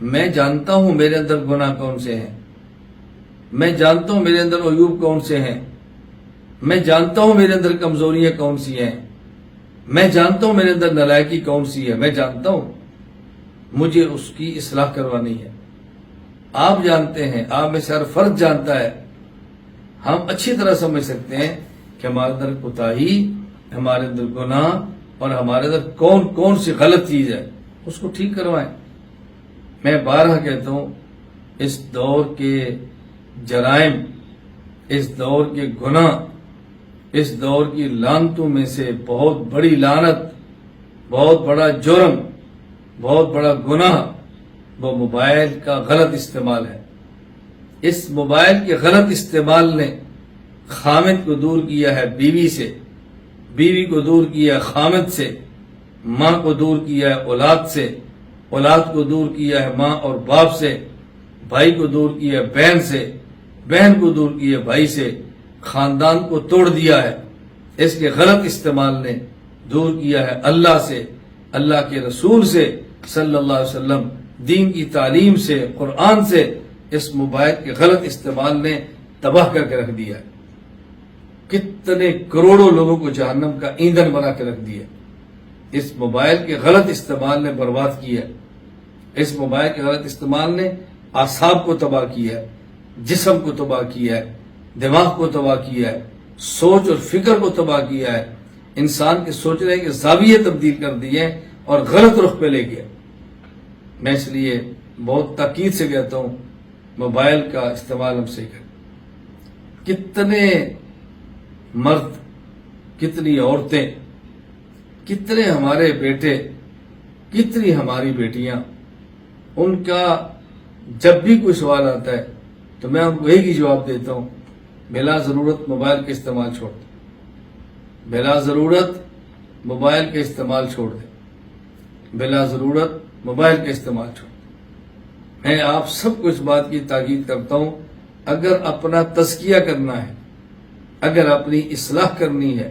میں جانتا ہوں میرے اندر گناہ کون سے ہیں، میں جانتا ہوں میرے اندر عیوب کون سے ہیں، میں جانتا ہوں میرے اندر کمزوریاں کون سی ہیں، میں جانتا ہوں میرے اندر نالائکی کون سی ہے، میں جانتا ہوں مجھے اس کی اصلاح کروانی ہے۔ آپ جانتے ہیں، آپ میں سے ہر فرد جانتا ہے، ہم اچھی طرح سمجھ سکتے ہیں کہ ہمارے اندر کوتاہی، ہمارے اندر گناہ اور ہمارے اندر کون کون سی غلط چیز ہے، اس کو ٹھیک کروائیں۔ میں بارہا کہتا ہوں، اس دور کے جرائم، اس دور کے گناہ، اس دور کی لعنتوں میں سے بہت بڑی لعنت، بہت بڑا جرم، بہت بڑا گناہ وہ موبائل کا غلط استعمال ہے۔ اس موبائل کے غلط استعمال نے خامد کو دور کیا ہے بیوی سے، بیوی کو دور کیا ہے خامد سے، ماں کو دور کیا ہے اولاد سے، اولاد کو دور کیا ہے ماں اور باپ سے، بھائی کو دور کیا ہے بہن سے، بہن کو دور کیا ہے بھائی سے، خاندان کو توڑ دیا ہے۔ اس کے غلط استعمال نے دور کیا ہے اللہ سے، اللہ کے رسول سے صلی اللہ علیہ وسلم، دین کی تعلیم سے، قرآن سے۔ اس موبائل کے غلط استعمال نے تباہ کر کے رکھ دیا ہے، کتنے کروڑوں لوگوں کو جہنم کا ایندھن بنا کے رکھ دیا۔ اس موبائل کے غلط استعمال نے برباد کیا، اس موبائل کے غلط استعمال نے اعصاب کو تباہ کیا ہے، جسم کو تباہ کیا ہے، دماغ کو تباہ کیا ہے، سوچ اور فکر کو تباہ کیا ہے، انسان کے سوچنے کے زاویے تبدیل کر دیے اور غلط رخ پہ لے گیا۔ میں اس لیے بہت تاکید سے کہتا ہوں، موبائل کا استعمال ہم سے کریں۔ کتنے مرد، کتنی عورتیں، کتنے ہمارے بیٹے، کتنی ہماری بیٹیاں، ان کا جب بھی کوئی سوال آتا ہے تو میں ان کو ایک ہی جواب دیتا ہوں، بلا ضرورت موبائل کا استعمال چھوڑ دیں، بلا ضرورت موبائل کا استعمال چھوڑ دیں، بلا ضرورت موبائل کا استعمال چھوڑ دیں۔ میں آپ سب کو اس بات کی تاکید کرتا ہوں، اگر اپنا تزکیہ کرنا ہے، اگر اپنی اصلاح کرنی ہے،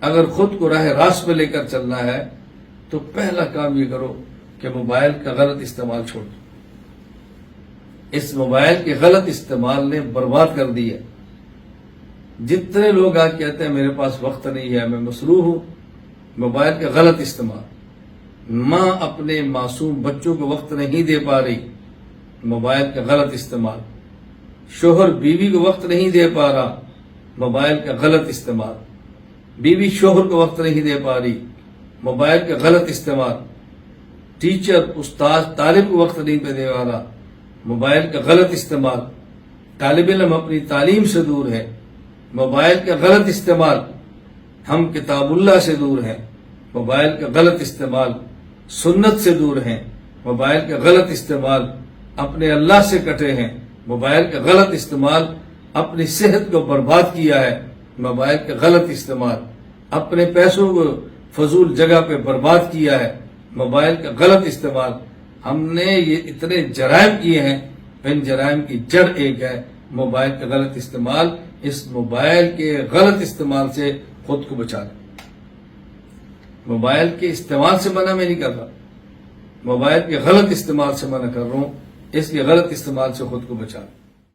اگر خود کو راہ راست پہ لے کر چلنا ہے، تو پہلا کام یہ کرو کہ موبائل کا غلط استعمال چھوڑ دو۔ اس موبائل کے غلط استعمال نے برباد کر دیا۔ جتنے لوگ آج کہتے ہیں میرے پاس وقت نہیں ہے، میں مصروف ہوں، موبائل کا غلط استعمال۔ ماں اپنے معصوم بچوں کو وقت نہیں دے پا رہی، موبائل کا غلط استعمال۔ شوہر بیوی کو وقت نہیں دے پا رہا، موبائل کا غلط استعمال۔ بیوی شوہر کو وقت نہیں دے پا رہی، موبائل کا غلط استعمال۔ ٹیچر، استاد طالب کو وقت نہیں دے پا رہا، موبائل کا غلط استعمال۔ طالب علم اپنی تعلیم سے دور ہے، موبائل کا غلط استعمال۔ ہم کتاب اللہ سے دور ہیں، موبائل کا غلط استعمال۔ سنت سے دور ہیں، موبائل کا غلط استعمال۔ اپنے اللہ سے کٹے ہیں، موبائل کا غلط استعمال۔ اپنی صحت کو برباد کیا ہے، موبائل کا غلط استعمال۔ اپنے پیسوں کو فضول جگہ پہ برباد کیا ہے، موبائل کا غلط استعمال۔ ہم نے یہ اتنے جرائم کیے ہیں، ان جرائم کی جڑ ایک ہے موبائل کا غلط استعمال۔ اس موبائل کے غلط استعمال سے خود کو بچا لیں۔ موبائل کے استعمال سے منع میں نہیں کر رہا، موبائل کے غلط استعمال سے منع کر رہا ہوں، اس کے غلط استعمال سے خود کو بچا لیں۔